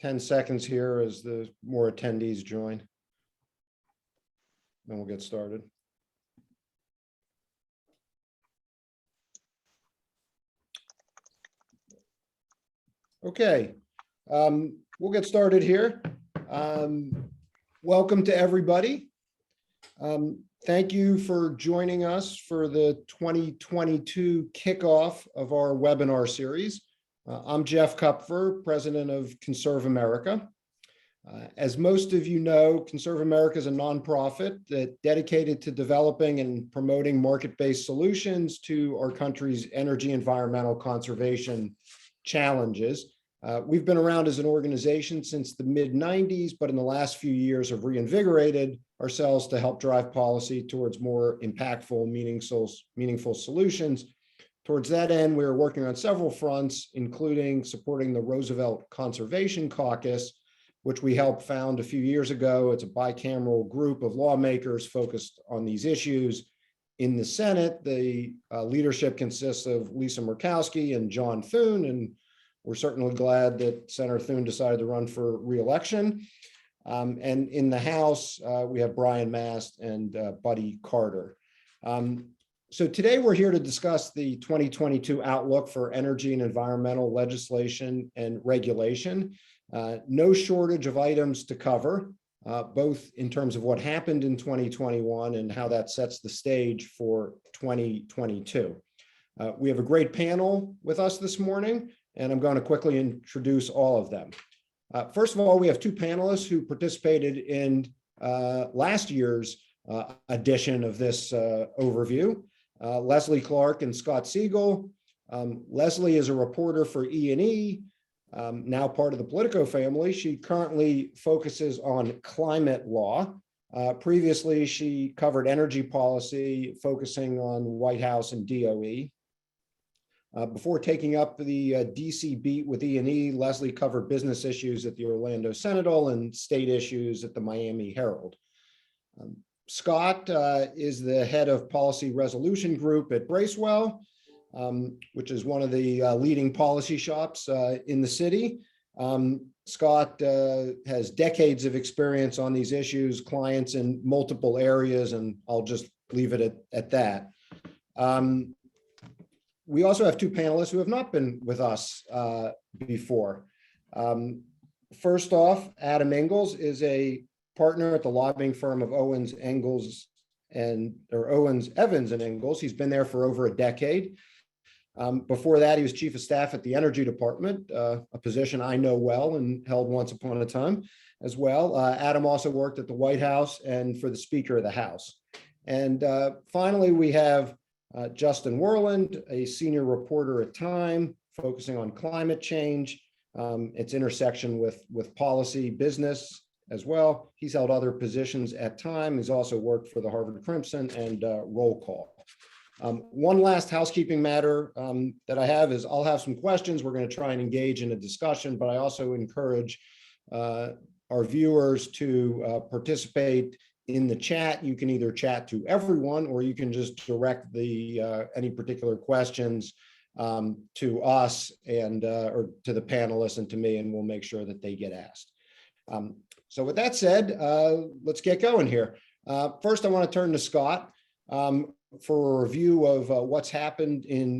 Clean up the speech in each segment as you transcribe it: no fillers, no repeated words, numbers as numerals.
10 seconds here as the more attendees join. Then we'll get started. Okay, we'll get started here. Welcome to everybody. Thank you for joining us for the 2022 kickoff of our webinar series. I'm Jeff Kupfer, president of ConservAmerica. As most of you know, ConservAmerica is a nonprofit that dedicated to developing and promoting market-based solutions to our country's energy environmental conservation challenges. We've been around as an organization since the mid-90s, but in the last few years have reinvigorated ourselves to help drive policy towards more impactful, meaningful solutions. Towards that end, we are working on several fronts, including supporting the Roosevelt Conservation Caucus, which we helped found a few years ago. It's a bicameral group of lawmakers focused on these issues. In the Senate, the leadership consists of Lisa Murkowski and John Thune, and we're certainly glad that Senator Thune decided to run for re-election. And in the House, we have Brian Mast and Buddy Carter. So today we're here to discuss the 2022 outlook for energy and environmental legislation and regulation. No shortage of items to cover, both in terms of what happened in 2021 and how that sets the stage for 2022. We have a great panel with us this morning, and I'm going to quickly introduce all of them. First of all, we have two panelists who participated in last year's edition of this overview, Lesley Clark and Scott Segal. Lesley is a reporter for E&E, now part of the Politico family. She currently focuses on climate law. Previously, she covered energy policy, focusing on White House and DOE. Before taking up the DC beat with E&E, Lesley covered business issues at the Orlando Sentinel and state issues at the Miami Herald. Scott is the head of policy resolution group at Bracewell, which is one of the leading policy shops in the city. Scott has decades of experience on these issues, clients in multiple areas, and I'll just leave it at that. We also have two panelists who have not been with us before. First off, Adam Ingols is a partner at the lobbying firm of Owens, Evans and Ingols. He's been there for over a decade. Before that, he was chief of staff at the Energy Department, a position I know well and held once upon a time as well. Adam also worked at the White House and for the Speaker of the House. And finally, we have Justin Worland, a senior reporter at Time, focusing on climate change, its intersection with policy, business as well. He's held other positions at Time. He's also worked for the Harvard Crimson and Roll Call. One last housekeeping matter that I have is I'll have some questions. We're going to try and engage in a discussion, but I also encourage our viewers to participate in the chat. You can either chat to everyone, or you can just direct any particular questions to us and or to the panelists and to me, and we'll make sure that they get asked. So with that said, let's get going here. First, I want to turn to Scott for a review of what's happened in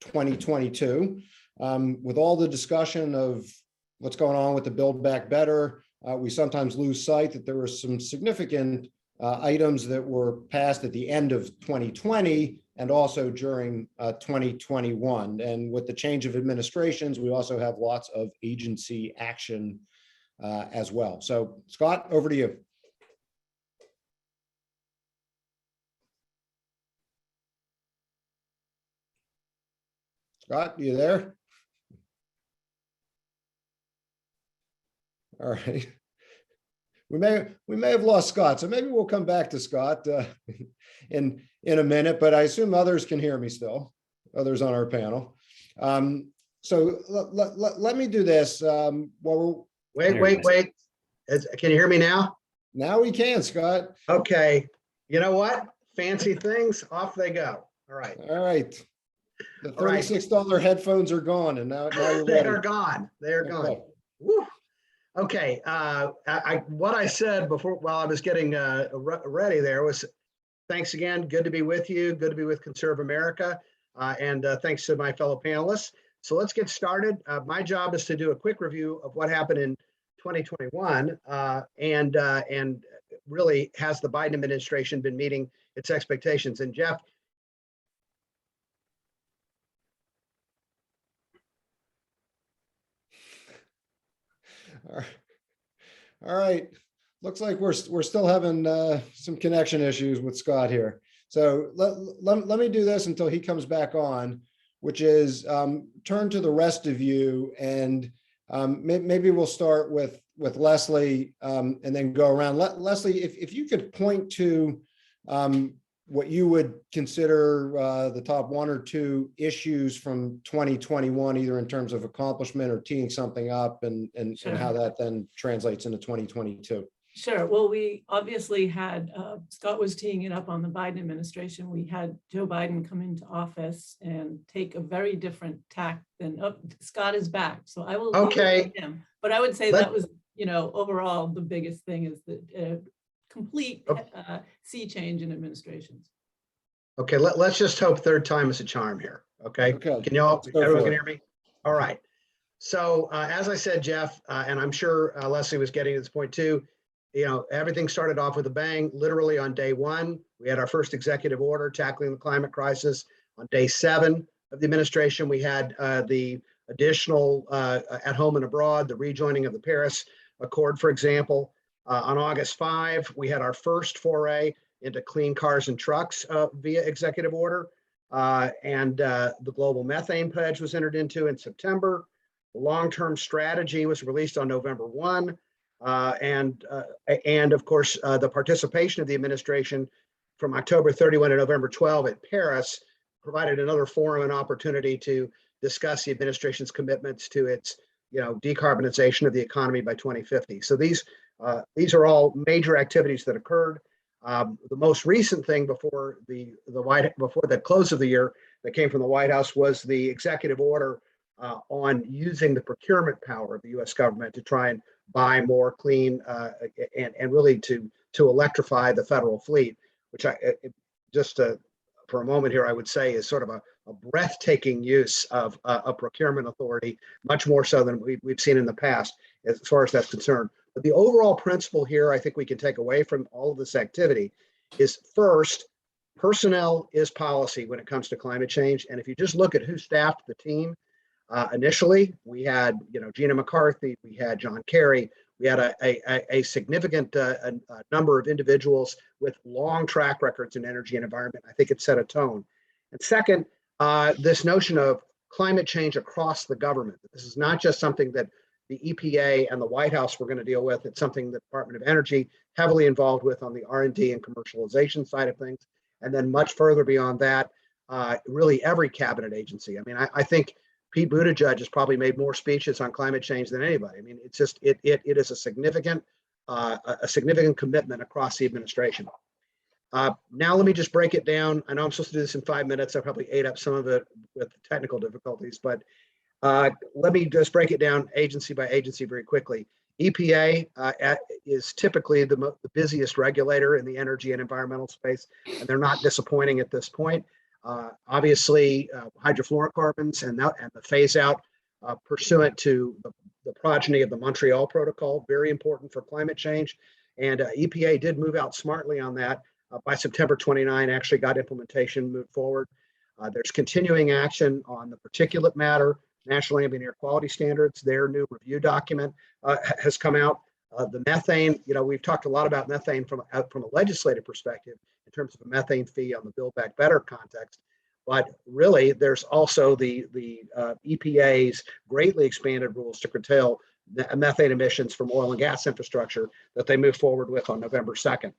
2022. With all the discussion of what's going on with the Build Back Better, we sometimes lose sight that there were some significant items that were passed at the end of 2020 and also during 2021. And with the change of administrations, we also have lots of agency action as well. So Scott, over to you. Scott, you there? All right. We may have lost Scott, so maybe we'll come back to Scott in a minute, but I assume others can hear me still, others on our panel. So let me do this. Wait. Can you hear me now? Now we can, Scott. Okay. You know what? Fancy things, off they go. All right. All right. The $36 headphones are gone, and now you're They ready. are gone. They are gone. Okay. Woo. Okay, what I said before while I was getting ready there was thanks again. Good to be with you. Good to be with ConservAmerica. And thanks to my fellow panelists. So let's get started. My job is to do a quick review of what happened in 2021 and really has the Biden administration been meeting its expectations. And Jeff. All right. Looks like we're still having some connection issues with Scott here. So let me do this until he comes back on, which is turn to the rest of you, and maybe we'll start with Lesley and then go around. Lesley, if you could point to what you would consider the top one or two issues from 2021, either in terms of accomplishment or teeing something up, and Sure. how that then translates into 2022. Sure. Well, we obviously had, Scott was teeing it up on the Biden administration. We had Joe Biden come into office and take a very different tack than, Scott is back. So I will leave it with him. But I would say that was, overall, the biggest thing is the complete sea change in administrations. Okay, let's just hope third time is a charm here. Okay. Can everyone can hear me? All right. So as I said, Jeff, and I'm sure Lesley was getting to this point too, everything started off with a bang. Literally on day one, we had our first executive order tackling the climate crisis. On day 7 of the administration, we had the additional at home and abroad, the rejoining of the Paris Accord, for example. On August 5, we had our first foray into clean cars and trucks via executive order. And the global methane pledge was entered into in September. The long-term strategy was released on November 1. And of course, the participation of the administration from October 31 to November 12 at Paris provided another forum and opportunity to discuss the administration's commitments to its decarbonization of the economy by 2050. So these are all major activities that occurred. The most recent thing before the close of the year that came from the White House was the executive order on using the procurement power of the U.S. government to try and buy more clean and really to electrify the federal fleet, which for a moment here I would say is sort of a breathtaking use of a procurement authority, much more so than we've seen in the past as far as that's concerned. But the overall principle here I think we can take away from all of this activity is, first, personnel is policy when it comes to climate change. And if you just look at who staffed the team, initially, we had Gina McCarthy, we had John Kerry, we had a significant number of individuals with long track records in energy and environment. I think it set a tone. And second, this notion of climate change across the government. This is not just something that the EPA and the White House were going to deal with. It's something the Department of Energy heavily involved with on the R&D and commercialization side of things. And then much further beyond that, really every cabinet agency. I mean, I think Pete Buttigieg has probably made more speeches on climate change than anybody. I mean, it's just it is a significant commitment across the administration. Now let me just break it down. I know I'm supposed to do this in 5 minutes. I probably ate up some of it with technical difficulties, but let me just break it down agency by agency very quickly. EPA is typically the busiest regulator in the energy and environmental space, and they're not disappointing at this point. Obviously, hydrofluorocarbons and the phase out pursuant to the progeny of the Montreal Protocol, very important for climate change. And EPA did move out smartly on that. By September 29, actually got implementation moved forward. There's continuing action on the particulate matter, National Ambient Air Quality Standards. Their new review document has come out. The methane, we've talked a lot about methane from a legislative perspective in terms of a methane fee on the Build Back Better context. But really, there's also the EPA's greatly expanded rules to curtail methane emissions from oil and gas infrastructure that they moved forward with on November 2nd.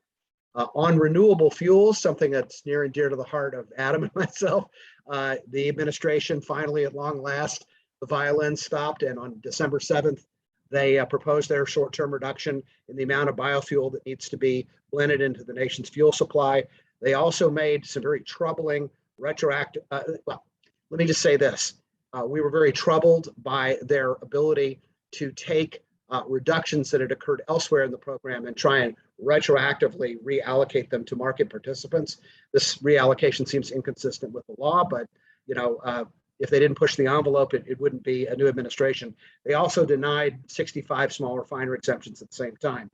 On renewable fuels, something that's near and dear to the heart of Adam and myself, the administration finally, at long last, the violin stopped, and on December 7th, they proposed their short-term reduction in the amount of biofuel that needs to be blended into the nation's fuel supply. They also made some very troubling retroactive, well, let me just say this. We were very troubled by their ability to take reductions that had occurred elsewhere in the program and try and retroactively reallocate them to market participants. This reallocation seems inconsistent with the law, but if they didn't push the envelope, it wouldn't be a new administration. They also denied 65 small refinery exemptions at the same time.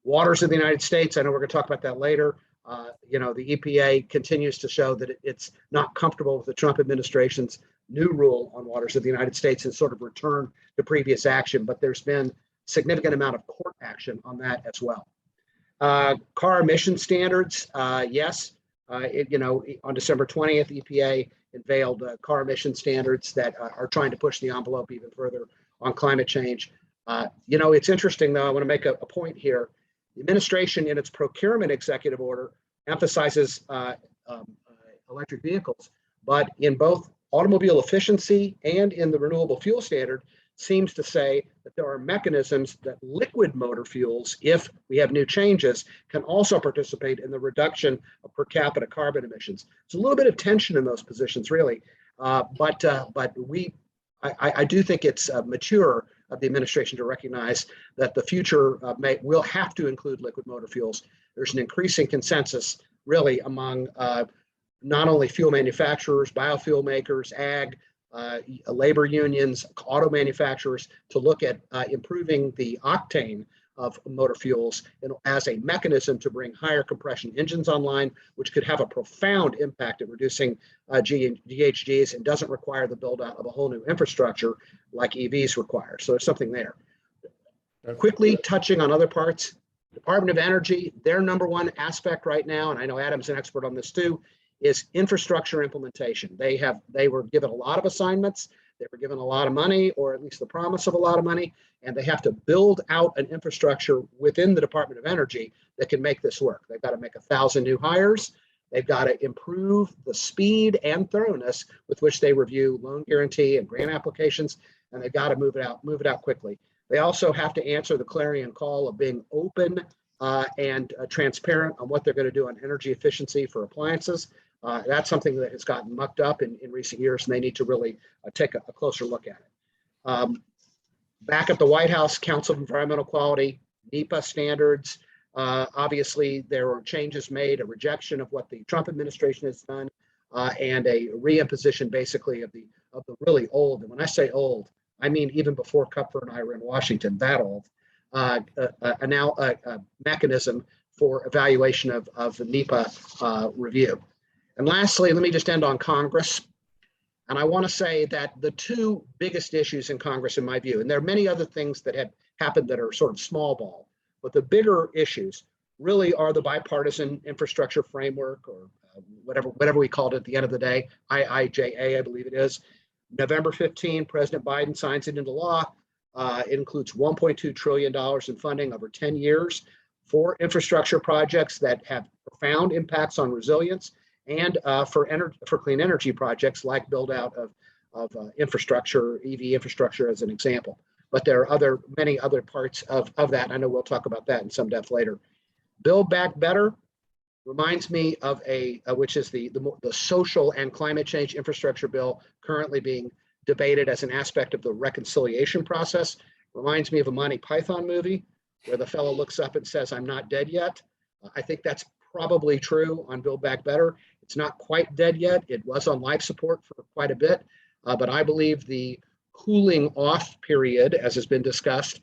Waters of the United States, I know we're going to talk about that later. The EPA continues to show that it's not comfortable with the Trump administration's new rule on waters of the United States and sort of return to previous action, but there's been significant amount of court action on that as well. Car emission standards, yes. On December 20th, EPA unveiled car emission standards that are trying to push the envelope even further on climate change. It's interesting, though. I want to make a point here. The administration, in its procurement executive order, emphasizes electric vehicles, but in both automobile efficiency and in the renewable fuel standard, seems to say that there are mechanisms that liquid motor fuels, if we have new changes, can also participate in the reduction of per capita carbon emissions. It's a little bit of tension in those positions, really, but I do think it's mature of the administration to recognize that the future will have to include liquid motor fuels. There's an increasing consensus, really, among not only fuel manufacturers, biofuel makers, ag, labor unions, auto manufacturers, to look at improving the octane of motor fuels as a mechanism to bring higher compression engines online, which could have a profound impact at reducing GHGs and doesn't require the build out of a whole new infrastructure like EVs require. So there's something there. Quickly touching on other parts, Department of Energy, their number one aspect right now, and I know Adam's an expert on this too, is infrastructure implementation. They were given a lot of assignments, they were given a lot of money, or at least the promise of a lot of money, and they have to build out an infrastructure within the Department of Energy that can make this work. They've got to make 1,000 new hires. They've got to improve the speed and thoroughness with which they review loan guarantee and grant applications, and they've got to move it out quickly. They also have to answer the clarion call of being open and transparent on what they're going to do on energy efficiency for appliances. That's something that has gotten mucked up in recent years, and they need to really take a closer look at it. Back at the White House, Council of Environmental Quality, NEPA standards. Obviously, there were changes made, a rejection of what the Trump administration has done, and a reimposition, basically, of the really old. And when I say old, I mean even before Kupfer and I were in Washington, that old. A mechanism for evaluation of the NEPA review. And lastly, let me just end on Congress. And I want to say that the two biggest issues in Congress, in my view, and there are many other things that have happened that are sort of small ball, but the bigger issues really are the bipartisan infrastructure framework, or whatever we called it at the end of the day, IIJA, I believe it is. November 15, President Biden signs it into law. It includes $1.2 trillion in funding over 10 years for infrastructure projects that have profound impacts on resilience, and for clean energy projects like build out of infrastructure, EV infrastructure as an example. But there are many other parts of that. And I know we'll talk about that in some depth later. Build Back Better reminds me of which is the social and climate change infrastructure bill currently being debated as an aspect of the reconciliation process. Reminds me of a Monty Python movie where the fellow looks up and says, "I'm not dead yet." I think that's probably true on Build Back Better. It's not quite dead yet. It was on life support for quite a bit, but I believe the cooling off period, as has been discussed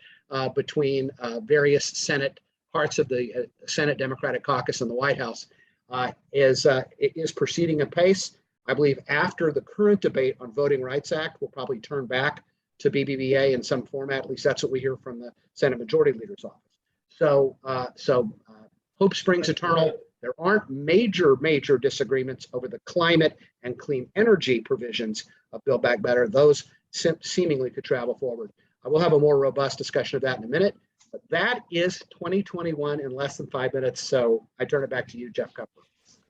between various Senate parts of the Senate Democratic Caucus and the White House, is proceeding apace. I believe after the current debate on Voting Rights Act, we'll probably turn back to BBBA in some format. At least that's what we hear from the Senate Majority Leader's office. So hope springs eternal. There aren't major disagreements over the climate and clean energy provisions of Build Back Better. Those seemingly could travel forward. I will have a more robust discussion of that in a minute. But that is 2021 in less than 5 minutes. So I turn it back to you, Jeff Kupfer.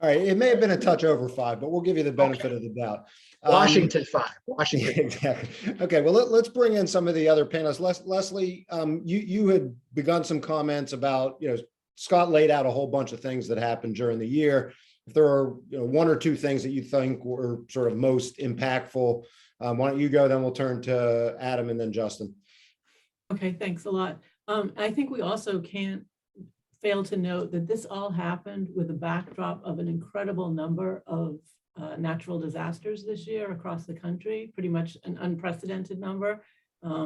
All right. It may have been a touch over 5, but we'll give you the benefit of the doubt. Washington 5. Washington. Exactly. Okay. Well, let's bring in some of the other panelists. Lesley, you had begun some comments about, Scott laid out a whole bunch of things that happened during the year. If there are one or two things that you think were sort of most impactful, why don't you go? Then we'll turn to Adam and then Justin. Okay, thanks a lot. I think we also can't fail to note that this all happened with a backdrop of an incredible number of natural disasters this year across the country, pretty much an unprecedented number.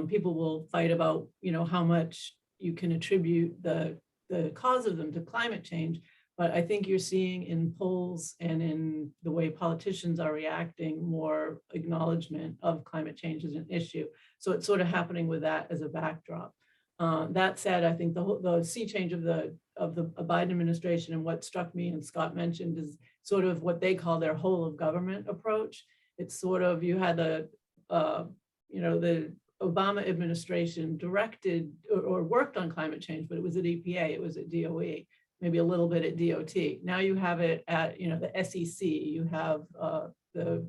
People will fight about, how much you can attribute the cause of them to climate change. But I think you're seeing in polls and in the way politicians are reacting more acknowledgement of climate change as an issue. So it's sort of happening with that as a backdrop. That said, I think the sea change of the Biden administration, and what struck me and Scott mentioned, is sort of what they call their whole of government approach. It's sort of, you had the Obama administration directed or worked on climate change, but it was at EPA, it was at DOE, maybe a little bit at DOT. Now you have it at, the SEC, you have the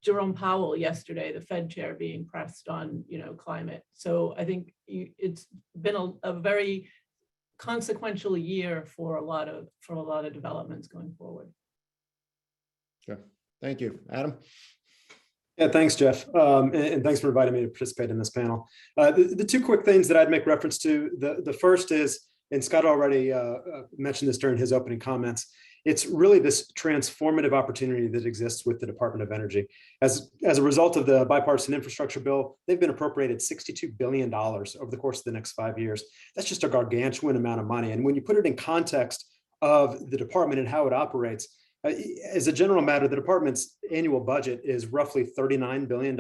Jerome Powell yesterday, the Fed chair, being pressed on, climate. So I think it's been a very consequential year for a lot of developments going forward. Sure. Thank you. Adam? Yeah, thanks, Jeff. And thanks for inviting me to participate in this panel. The two quick things that I'd make reference to, the first is, and Scott already mentioned this during his opening comments, it's really this transformative opportunity that exists with the Department of Energy. As a result of the bipartisan infrastructure bill, they've been appropriated $62 billion over the course of the next 5 years. That's just a gargantuan amount of money. And when you put it in context of the department and how it operates, as a general matter, the department's annual budget is roughly $39 billion.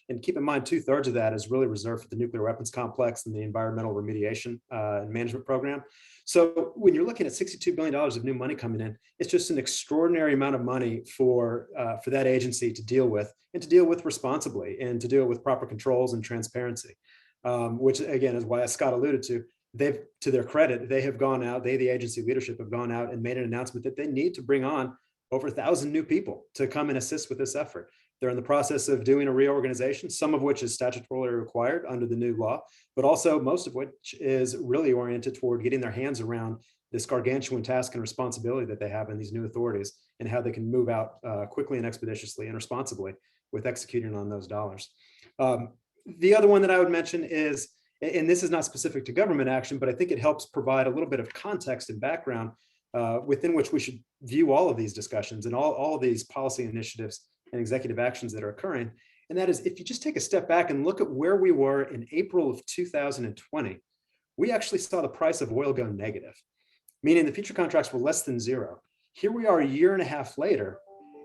And keep in mind, 2/3 of that is really reserved for the nuclear weapons complex and the environmental remediation and management program. So when you're looking at $62 billion of new money coming in, it's just an extraordinary amount of money for that agency to deal with, and to deal with responsibly, and to do it with proper controls and transparency, which again is why, as Scott alluded to, to their credit, they have gone out, the agency leadership have gone out and made an announcement that they need to bring on over 1,000 new people to come and assist with this effort. They're in the process of doing a reorganization, some of which is statutorily required under the new law, but also most of which is really oriented toward getting their hands around this gargantuan task and responsibility that they have in these new authorities, and how they can move out quickly and expeditiously and responsibly with executing on those dollars. The other one that I would mention is, and this is not specific to government action, but I think it helps provide a little bit of context and background within which we should view all of these discussions and all of these policy initiatives and executive actions that are occurring. And that is, if you just take a step back and look at where we were in April of 2020, we actually saw the price of oil go negative, meaning the future contracts were less than zero. Here we are a year and a half later,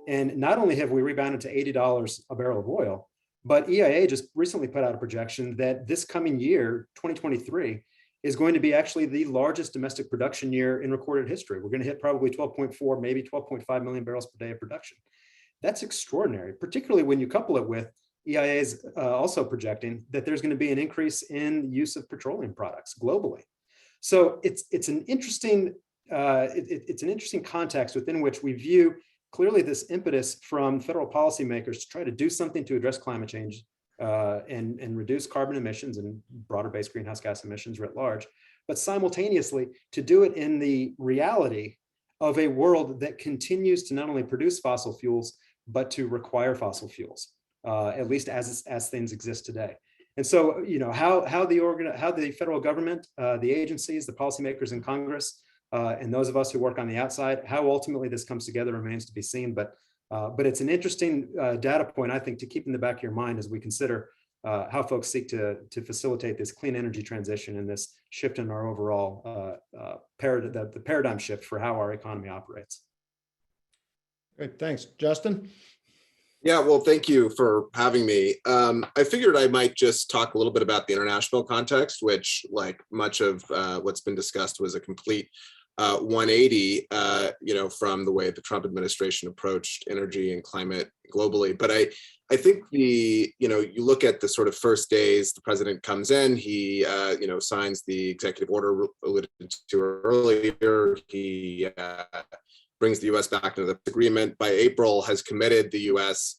and not only have we rebounded to $80 a barrel of oil, but EIA just recently put out a projection that this coming year, 2023, is going to be actually the largest domestic production year in recorded history. We're going to hit probably 12.4, maybe 12.5 million barrels per day of production. That's extraordinary, particularly when you couple it with EIA's also projecting that there's going to be an increase in use of petroleum products globally. So it's an interesting context within which we view clearly this impetus from federal policymakers to try to do something to address climate change and reduce carbon emissions and broader-based greenhouse gas emissions writ large, but simultaneously to do it in the reality of a world that continues to not only produce fossil fuels, but to require fossil fuels, at least as things exist today. And so, how the federal government, the agencies, the policymakers in Congress, and those of us who work on the outside, how ultimately this comes together remains to be seen. But it's an interesting data point, I think, to keep in the back of your mind as we consider how folks seek to facilitate this clean energy transition and this shift in our overall the paradigm shift for how our economy operates. Great, thanks. Justin? Yeah, well, thank you for having me. I figured I might just talk a little bit about the international context, which, like much of what's been discussed, was a complete 180, from the way the Trump administration approached energy and climate globally. But I think you look at the sort of first days, the president comes in, he, signs the executive order alluded to earlier. He brings the U.S. back into the agreement. By April, has committed the U.S.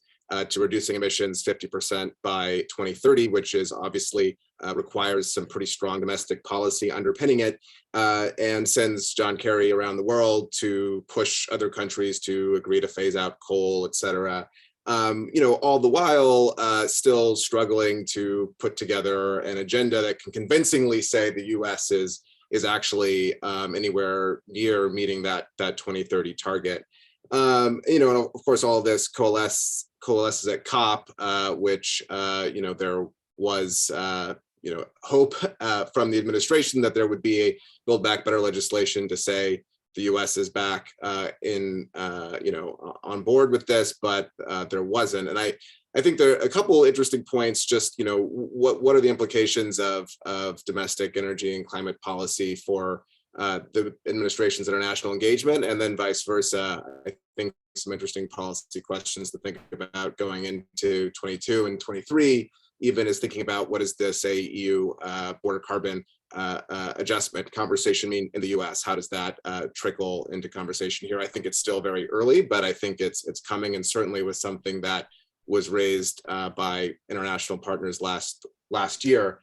To reducing emissions 50% by 2030, which is obviously requires some pretty strong domestic policy underpinning it, and sends John Kerry around the world to push other countries to agree to phase out coal, et cetera. All the while still struggling to put together an agenda that can convincingly say the U.S. is actually anywhere near meeting that 2030 target. And of course, all of this coalesces at COP, which there was hope from the administration that there would be a Build Back Better legislation to say the U.S. is back on board with this, but there wasn't. And I think there are a couple interesting points. Just what are the implications of domestic energy and climate policy for the administration's international engagement, and then vice versa. I think some interesting policy questions to think about going into 22 and 23, even as thinking about what does this EU border carbon adjustment conversation mean in the US? How does that trickle into conversation here? I think it's still very early, but I think it's coming, and certainly was something that was raised by international partners last year.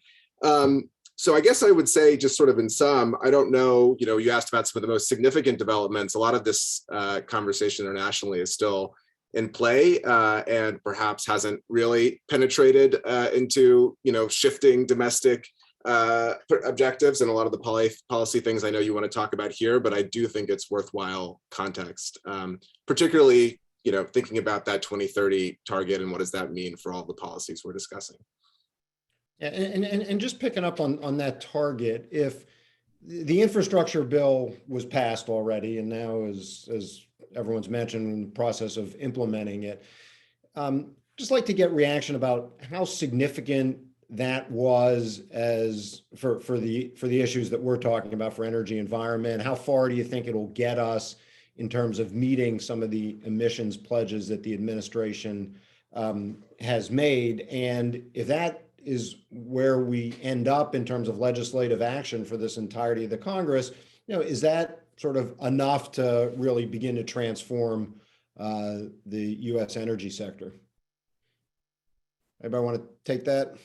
So I guess I would say, just sort of in sum, I don't know, you asked about some of the most significant developments. A lot of this conversation internationally is still in play and perhaps hasn't really penetrated into, shifting domestic objectives and a lot of the policy things I know you want to talk about here, but I do think it's worthwhile context, particularly, thinking about that 2030 target and what does that mean for all the policies we're discussing. And just picking up on that target, if the infrastructure bill was passed already and now as everyone's mentioned, in the process of implementing it, just like to get reaction about how significant that was as for the issues that we're talking about for energy environment. How far do you think it'll get us in terms of meeting some of the emissions pledges that the administration has made? And if that is where we end up in terms of legislative action for this entirety of the Congress, is that sort of enough to really begin to transform the U.S. energy sector? Anybody want to take that?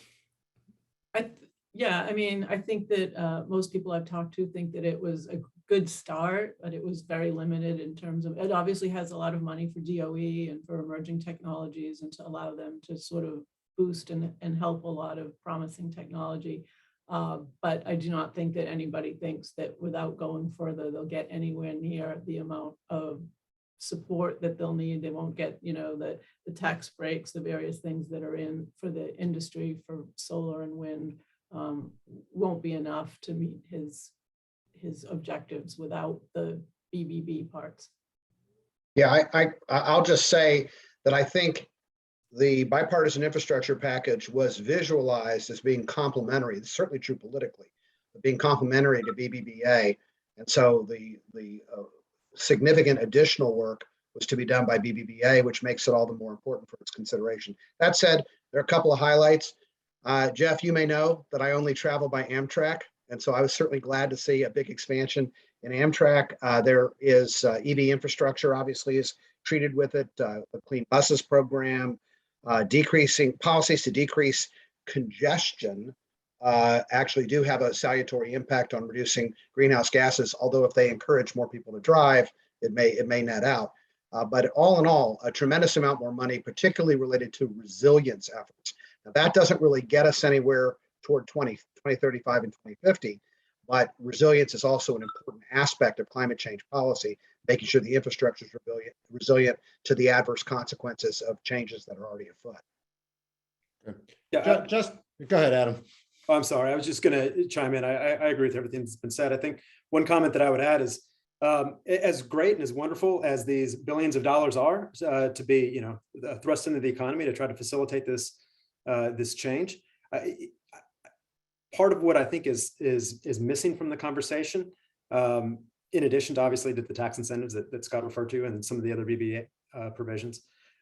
Yeah, I think that most people I've talked to think that it was a good start, but it was very limited in terms of, it obviously has a lot of money for DOE and for emerging technologies and to allow them to sort of boost and help a lot of promising technology. But I do not think that anybody thinks that without going further, they'll get anywhere near the amount of support that they'll need. They won't get, the tax breaks, the various things that are in for the industry for solar and wind won't be enough to meet his objectives without the BBB parts. Yeah, I'll just say that I think the bipartisan infrastructure package was visualized as being complementary. It's certainly true politically, but being complementary to BBBA. And so the significant additional work was to be done by BBBA, which makes it all the more important for its consideration. That said, there are a couple of highlights. Jeff, you may know that I only travel by Amtrak. And so I was certainly glad to see a big expansion in Amtrak. There is EV infrastructure, obviously, is treated with it, the Clean Buses program, decreasing policies to decrease congestion actually do have a salutary impact on reducing greenhouse gases, although if they encourage more people to drive, it may net out. But all in all, a tremendous amount more money, particularly related to resilience efforts. Now, that doesn't really get us anywhere toward 2035 and 2050, but resilience is also an important aspect of climate change policy, making sure the infrastructure is resilient to the adverse consequences of changes that are already afoot. Yeah, just go ahead, Adam. Oh, I'm sorry. I was just going to chime in. I agree with everything that's been said. I think one comment that I would add is, as great and as wonderful as these billions of dollars are to be, thrust into the economy to try to facilitate this this change, part of what I think is missing from the conversation, in addition to obviously the tax incentives that Scott referred to and some of the other BBA provisions,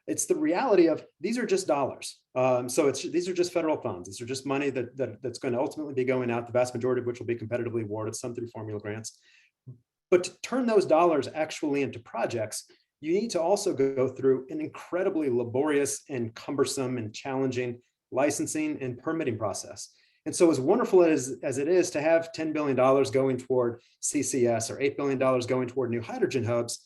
it's the reality of these are just dollars. So these are just federal funds. These are just money that's going to ultimately be going out, the vast majority of which will be competitively awarded, some through formula grants. But to turn those dollars actually into projects, you need to also go through an incredibly laborious and cumbersome and challenging licensing and permitting process. And so as wonderful as it is to have $10 billion going toward CCS or $8 billion going toward new hydrogen hubs,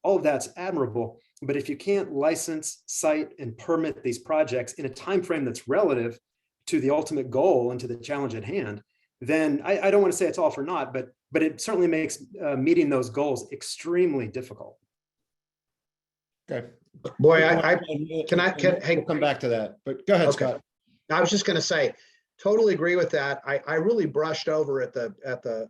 all of that's admirable. But if you can't license, cite, and permit these projects in a time frame that's relative to the ultimate goal and to the challenge at hand, then I don't want to say it's all for naught, but it certainly makes meeting those goals extremely difficult. Okay. Boy, hey, we'll come back to that, but go ahead, okay. Scott. I was just going to say, totally agree with that. I really brushed over at the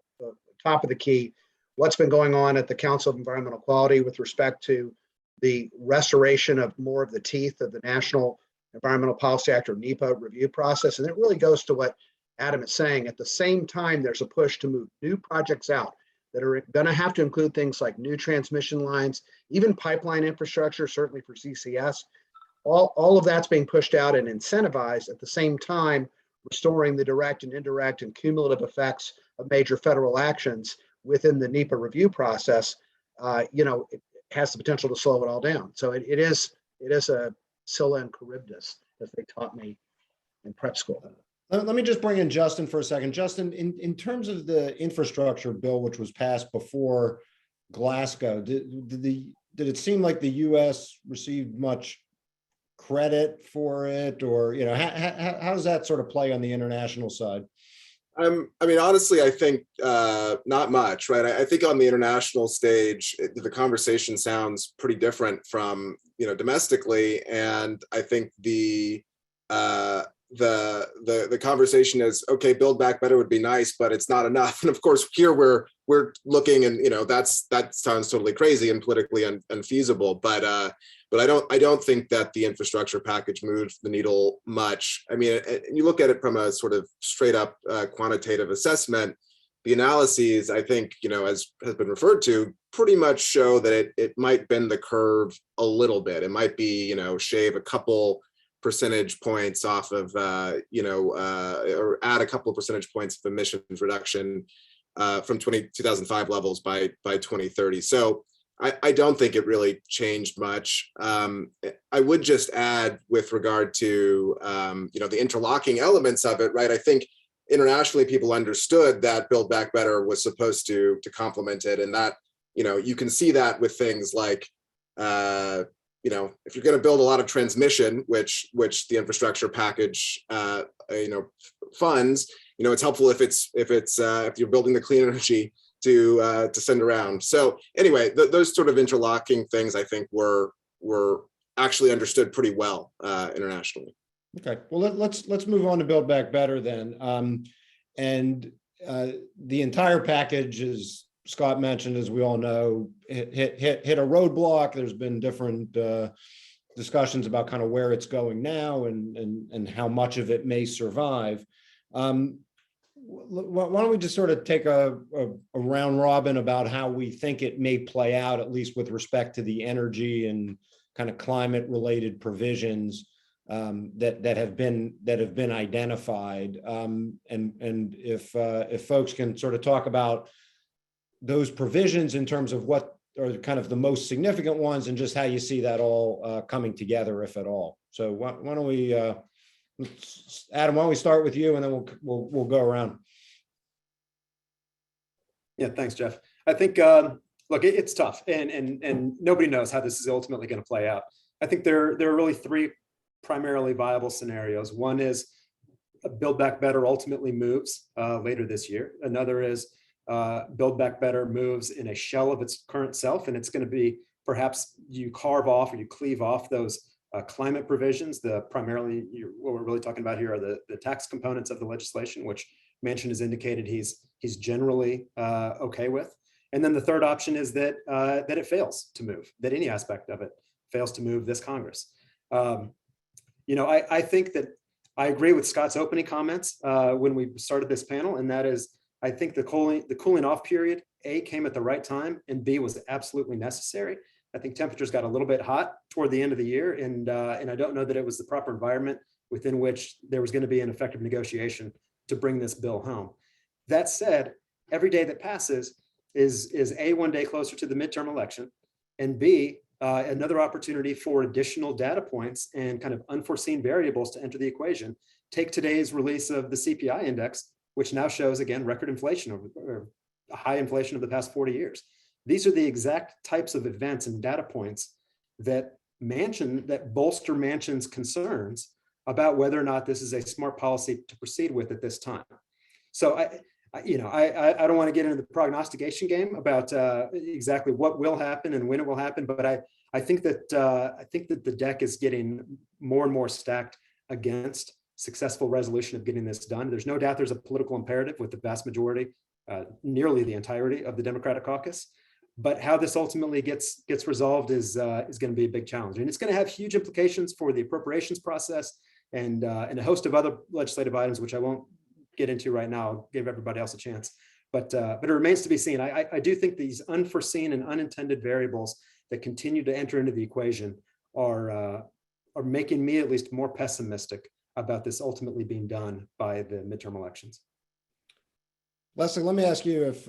top of the key what's been going on at the Council of Environmental Quality with respect to the restoration of more of the teeth of the National Environmental Policy Act, or NEPA, review process. And it really goes to what Adam is saying. At the same time, there's a push to move new projects out that are going to have to include things like new transmission lines, even pipeline infrastructure, certainly for CCS. All of that's being pushed out and incentivized, at the same time restoring the direct and indirect and cumulative effects of major federal actions within the NEPA review process. It has the potential to slow it all down. So it is a Scylla and Charybdis, as they taught me in prep school. Let me just bring in Justin for a second. Justin, in terms of the infrastructure bill, which was passed before Glasgow, did it seem like the U.S. received much credit for it, or how does that sort of play on the international side? Honestly, I think not much, right? I think on the international stage, the conversation sounds pretty different from domestically, and I think the conversation is, okay, Build Back Better would be nice, but it's not enough. And of course, here we're looking, and that sounds totally crazy and politically unfeasible. But I don't think that the infrastructure package moves the needle much. I mean, you look at it from a sort of straight up quantitative assessment. The analyses, I think, as has been referred to, pretty much show that it might bend the curve a little bit. It might be, shave a couple percentage points off of, or add a couple of percentage points of emissions reduction from 2005 levels by 2030. So I don't think it really changed much. I would just add, with regard to, the interlocking elements of it, right? I think internationally people understood that Build Back Better was supposed to complement it, and that, you can see that with things like, if you're going to build a lot of transmission, which the infrastructure package, funds, it's helpful if you're building the clean energy to send around. So anyway, those sort of interlocking things, I think, were actually understood pretty well internationally. Okay, well, let's move on to Build Back Better then. The entire package, as Scott mentioned, as we all know, hit a roadblock. There's been different discussions about kind of where it's going now and how much of it may survive. Why don't we just sort of take a round robin about how we think it may play out, at least with respect to the energy and kind of climate related provisions that have been identified, and if folks can sort of talk about those provisions in terms of what are kind of the most significant ones, and just how you see that all coming together, if at all. So why don't we, Adam, why don't we start with you, and then we'll go around. Yeah, thanks, Jeff. I think, look, it's tough, and nobody knows how this is ultimately going to play out. I think there are really three primarily viable scenarios. One is Build Back Better ultimately moves later this year. Another is Build Back Better moves in a shell of its current self, and it's going to be, perhaps you carve off or you cleave off those climate provisions. What we're really talking about here are the tax components of the legislation, which Manchin has indicated he's generally okay with. And then the third option is that it fails to move, that any aspect of it fails to move this Congress. I think that I agree with Scott's opening comments when we started this panel, and that is, I think the cooling off period, A, came at the right time, and B, was absolutely necessary. I think temperatures got a little bit hot toward the end of the year, and I don't know that it was the proper environment within which there was going to be an effective negotiation to bring this bill home. That said, every day that passes is A, one day closer to the midterm election, and B, another opportunity for additional data points and kind of unforeseen variables to enter the equation. Take today's release of the CPI index, which now shows, again, record inflation or high inflation of the past 40 years. These are the exact types of events and data points that bolster Manchin's concerns about whether or not this is a smart policy to proceed with at this time. So I don't want to get into the prognostication game about exactly what will happen and when it will happen, but I think that the deck is getting more and more stacked against successful resolution of getting this done. There's no doubt there's a political imperative with the vast majority, nearly the entirety of the Democratic caucus. But how this ultimately gets resolved is going to be a big challenge, and it's going to have huge implications for the appropriations process and a host of other legislative items, which I won't get into right now. I'll give everybody else a chance, but it remains to be seen. I do think these unforeseen and unintended variables that continue to enter into the equation are making me at least more pessimistic about this ultimately being done by the midterm elections. Lesley, let me ask you if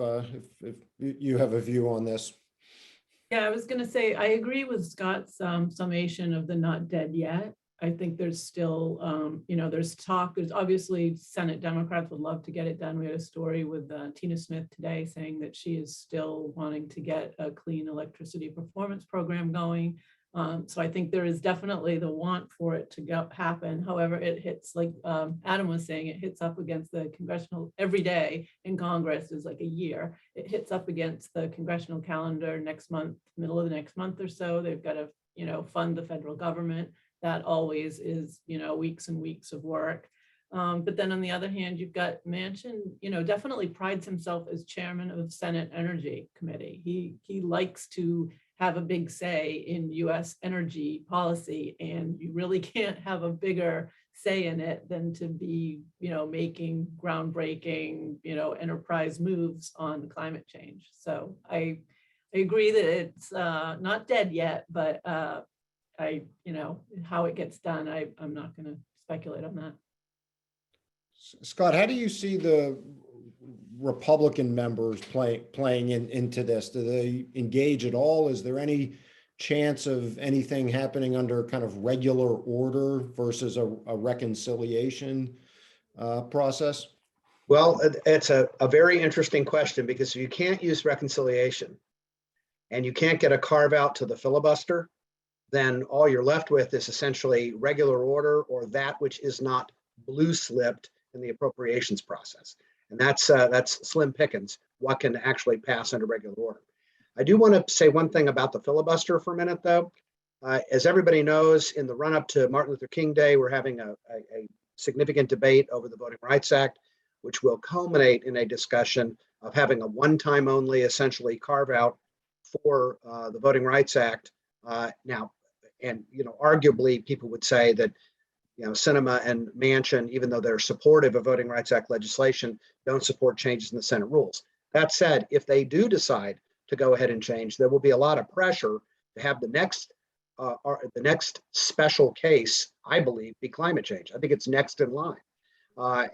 you have a view on this. Yeah, I was going to say, I agree with Scott's summation of the not dead yet. I think there's still, there's talk. There's obviously Senate Democrats would love to get it done. We had a story with Tina Smith today saying that she is still wanting to get a clean electricity performance program going. So I think there is definitely the want for it to happen. However, it hits, like Adam was saying, it hits up against the congressional every day in Congress is like a year. It hits up against the congressional calendar next month, middle of the next month or so. They've got to, fund the federal government. That always is, weeks and weeks of work. But then on the other hand, you've got Manchin, definitely prides himself as chairman of Senate Energy Committee. He likes to have a big say in US energy policy, and you really can't have a bigger say in it than to be, making groundbreaking, enterprise moves on climate change. So I agree that it's not dead yet, but how it gets done, I'm not going to speculate on that. Scott, how do you see the Republican members playing into this? Do they engage at all? Is there any chance of anything happening under kind of regular order versus a reconciliation process? Well, it's a very interesting question, because if you can't use reconciliation and you can't get a carve out to the filibuster, then all you're left with is essentially regular order, or that which is not blue slipped in the appropriations process. And that's slim pickings, what can actually pass under regular order. I do want to say one thing about the filibuster for a minute, though. As everybody knows, in the run up to Martin Luther King Day, we're having a significant debate over the Voting Rights Act, which will culminate in a discussion of having a one-time only, essentially, carve out for the Voting Rights Act. Now, and arguably, people would say that Sinema and Manchin, even though they're supportive of Voting Rights Act legislation, don't support changes in the Senate rules. That said, if they do decide to go ahead and change, there will be a lot of pressure to have the next special case, I believe, be climate change. I think it's next in line. Now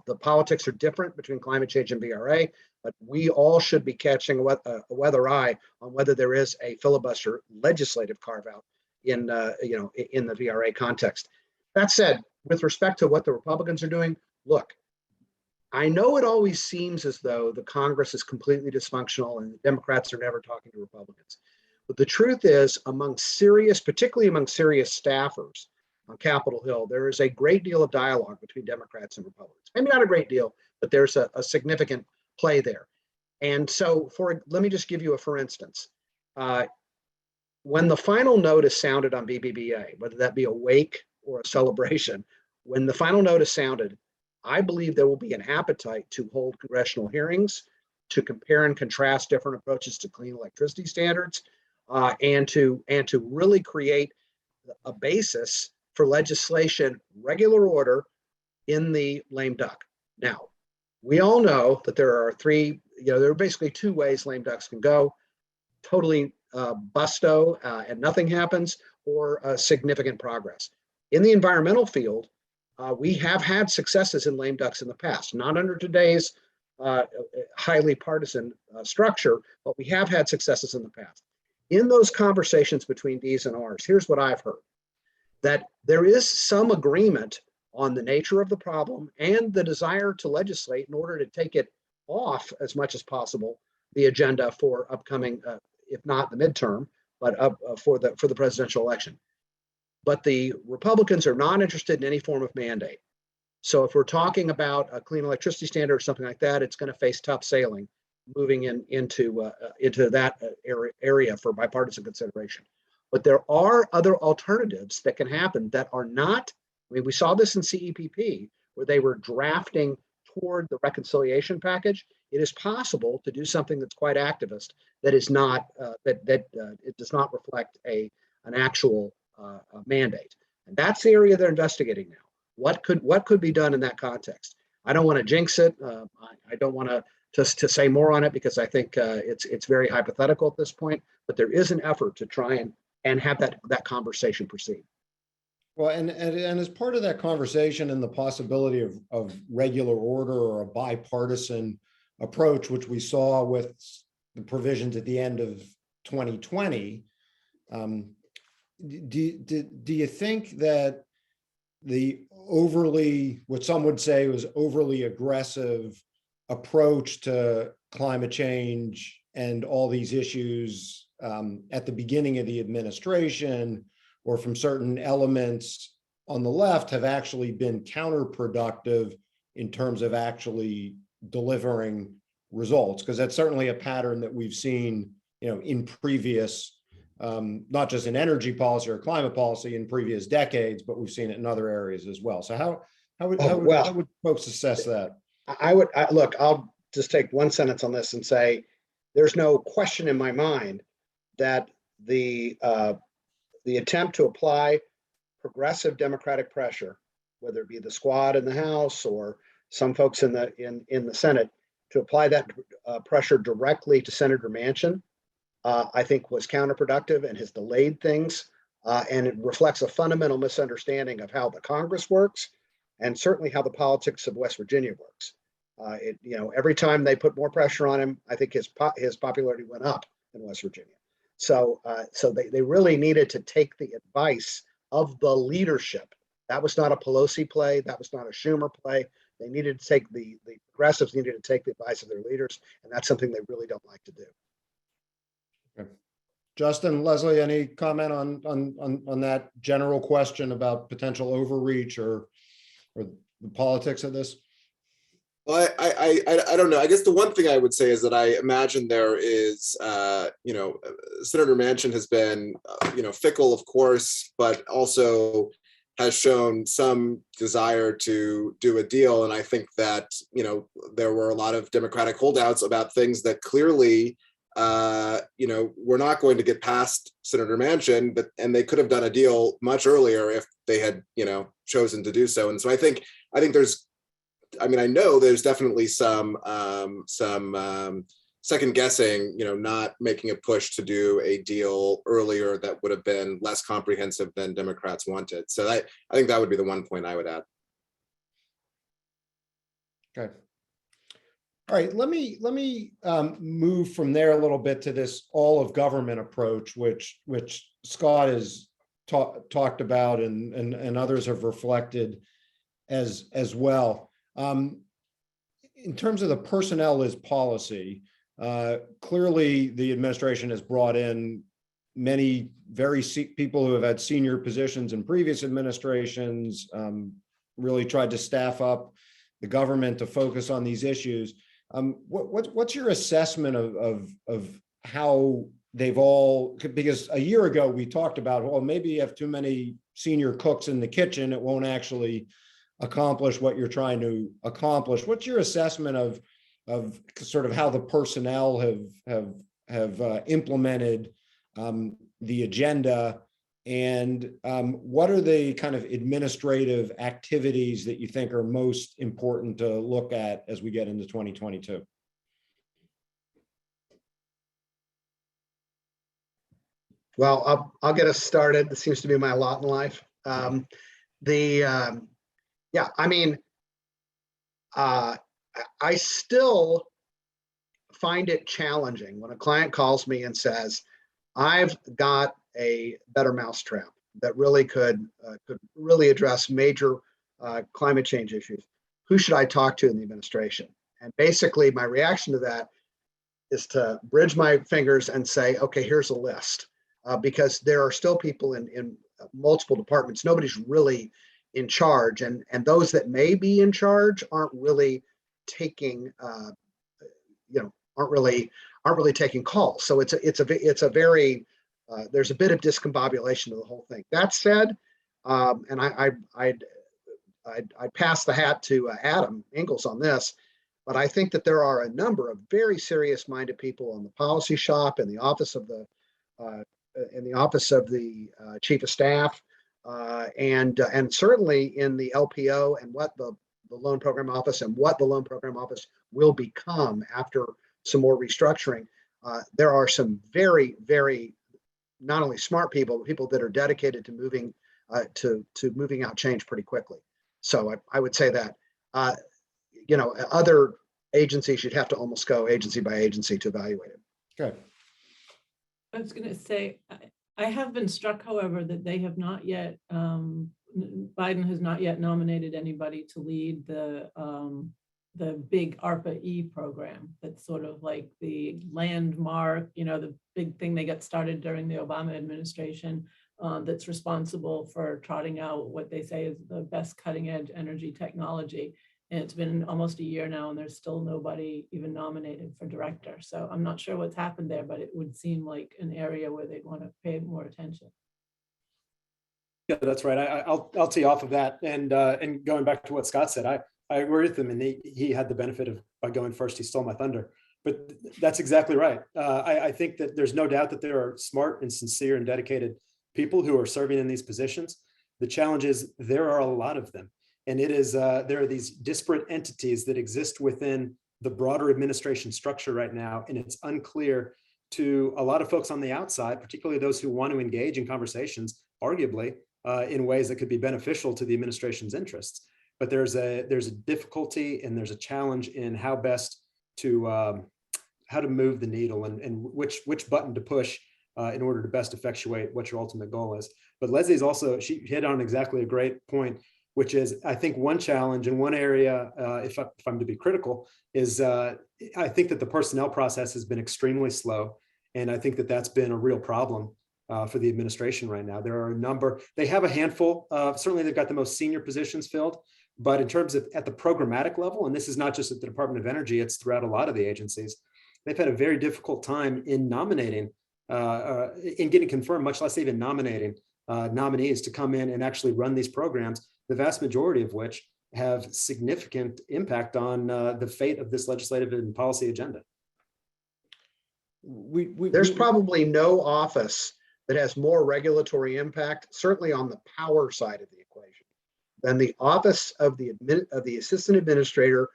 the politics are different between climate change and VRA, but we all should be catching a weather eye on whether there is a filibuster legislative carve out in the VRA context. That said, with respect to what the Republicans are doing, look, I know it always seems as though the Congress is completely dysfunctional and the Democrats are never talking to Republicans. But the truth is, particularly among serious staffers on Capitol Hill, there is a great deal of dialogue between Democrats and Republicans. Maybe not a great deal, but there's a significant play there. And so let me just give you for instance. When the final notice sounded on BBBA, whether that be a wake or a celebration, when the final notice sounded, I believe there will be an appetite to hold congressional hearings, to compare and contrast different approaches to clean electricity standards, and to really create a basis for legislation, regular order, in the lame duck. Now, we all know that there are there are basically two ways lame ducks can go: totally busto and nothing happens, or significant progress. In the environmental field, we have had successes in lame ducks in the past, not under today's highly partisan structure, but we have had successes in the past. In those conversations between D's and R's, here's what I've heard: that there is some agreement on the nature of the problem and the desire to legislate in order to take it off as much as possible the agenda for upcoming, if not the midterm, but for the presidential election. But the Republicans are not interested in any form of mandate. So if we're talking about a clean electricity standard or something like that, it's going to face tough sailing moving into that area for bipartisan consideration. But there are other alternatives that can happen that are not. I mean, we saw this in CEPP where they were drafting toward the reconciliation package. It is possible to do something that's quite activist that is not it does not reflect an actual mandate, and that's the area they're investigating now. What could be done in that context? I don't want to jinx it. I don't want to just to say more on it because I think it's very hypothetical at this point. But there is an effort to try and have that conversation proceed. Well, and as part of that conversation and the possibility of regular order or a bipartisan approach, which we saw with the provisions at the end of 2020, do you think that the what some would say was overly aggressive approach to climate change and all these issues at the beginning of the administration or from certain elements on the left have actually been counterproductive in terms of actually delivering results? Because that's certainly a pattern that we've seen, in previous, not just in energy policy or climate policy in previous decades, but we've seen it in other areas as well. So how would folks assess that? Look, I'll just take one sentence on this and say, there's no question in my mind that the attempt to apply progressive Democratic pressure, whether it be the squad in the House or some folks in the Senate, to apply that pressure directly to Senator Manchin, I think was counterproductive and has delayed things. And it reflects a fundamental misunderstanding of how the Congress works and certainly how the politics of West Virginia works. Every time they put more pressure on him, I think his popularity went up in West Virginia. So they really needed to take the advice of the leadership. That was not a Pelosi play. That was not a Schumer play. They needed to take the progressives needed to take the advice of their leaders, and that's something they really don't like to do. Okay. Justin, Lesley, any comment on that general question about potential overreach or the politics of this? Well, I don't know. I guess the one thing I would say is that I imagine there is, Senator Manchin has been, fickle, of course, but also has shown some desire to do a deal. And I think that, there were a lot of Democratic holdouts about things that clearly, we're not going to get past Senator Manchin, and they could have done a deal much earlier if they had, chosen to do so. And so I think I know there's definitely some second guessing, not making a push to do a deal earlier that would have been less comprehensive than Democrats wanted. So I think that would be the one point I would add. Okay. All right, let me move from there a little bit to this all of government approach, which Scott has talked about and others have reflected as well. In terms of the personnel as policy, clearly the administration has brought in many people who have had senior positions in previous administrations, really tried to staff up the government to focus on these issues. What's your assessment of how they've all, because a year ago we talked about, well, maybe you have too many senior cooks in the kitchen, it won't actually accomplish what you're trying to accomplish. What's your assessment of sort of how the personnel have implemented the agenda, and what are the kind of administrative activities that you think are most important to look at as we get into 2022? Well, I'll get us started. This seems to be my lot in life. I still find it challenging when a client calls me and says, I've got a better mousetrap that really could really address major climate change issues. Who should I talk to in the administration? And basically my reaction to that is to bridge my fingers and say, okay, here's a list. because there are still people in multiple departments. Nobody's really in charge, and those that may be in charge aren't really taking, aren't really taking calls. So it's a very there's a bit of discombobulation to the whole thing. That said, and I'd pass the hat to Adam Ingols on this, but I think that there are a number of very serious-minded people on the policy shop, in the office of the chief of staff, and certainly in the LPO and what the loan program office and what the loan program office will become after some more restructuring. There are some very, very not only smart people, but people that are dedicated to moving moving out change pretty quickly. So I would say that other agencies, you'd have to almost go agency by agency to evaluate it. Okay. I was going to say, I have been struck, however, that they have not yet, Biden has not yet nominated anybody to lead the big ARPA-E program. That's sort of like the landmark, the big thing they got started during the Obama administration, that's responsible for trotting out what they say is the best cutting edge energy technology. And it's been almost a year now, and there's still nobody even nominated for director. So I'm not sure what's happened there, but it would seem like an area where they'd want to pay more attention. Yeah, that's right. I'll tee off of that. And going back to what Scott said, I agree with him, and he had the benefit of, by going first, he stole my thunder. But that's exactly right. I think that there's no doubt that there are smart and sincere and dedicated people who are serving in these positions. The challenge is there are a lot of them. And it is there are these disparate entities that exist within the broader administration structure right now. And it's unclear to a lot of folks on the outside, particularly those who want to engage in conversations, arguably, in ways that could be beneficial to the administration's interests. But there's a difficulty and there's a challenge in how best to how to move the needle and which button to push in order to best effectuate what your ultimate goal is. But Leslie's also, she hit on exactly a great point, which is, I think, one challenge in one area, if I'm to be critical, is I think that the personnel process has been extremely slow. And I think that that's been a real problem for the administration right now. There are a number, they have a handful, certainly they've got the most senior positions filled, but in terms of at the programmatic level, and this is not just at the Department of Energy, it's throughout a lot of the agencies, they've had a very difficult time in nominating, in getting confirmed, much less even nominating nominees to come in and actually run these programs, the vast majority of which have significant impact on the fate of this legislative and policy agenda. There's probably no office that has more regulatory impact, certainly on the power side of the equation, than the office of the assistant administrator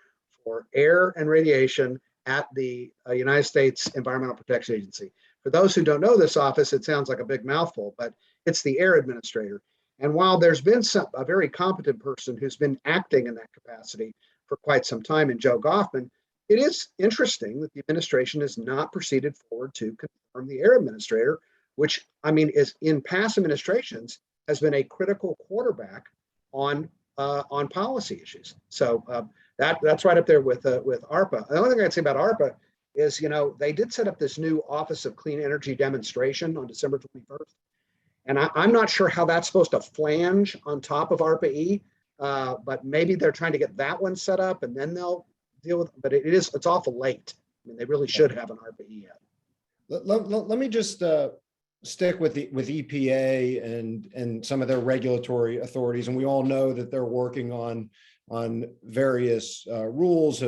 for air and radiation at the United States Environmental Protection Agency. For those who don't know this office, it sounds like a big mouthful, but it's the air administrator. And while there's been a very competent person who's been acting in that capacity for quite some time in Joe Goffman, it is interesting that the administration has not proceeded forward to confirm the air administrator, which, I mean, is in past administrations has been a critical quarterback on policy issues. So that's right up there with ARPA. The only thing I'd say about ARPA is, they did set up this new Office of Clean Energy demonstration on December 21st. And I'm not sure how that's supposed to flange on top of ARPA-E, but maybe they're trying to get that one set up and then they'll deal with it. But it's awful late. I mean, they really should have an ARPA-E yet. Let me just stick with EPA and some of their regulatory authorities. And we all know that they're working on various rules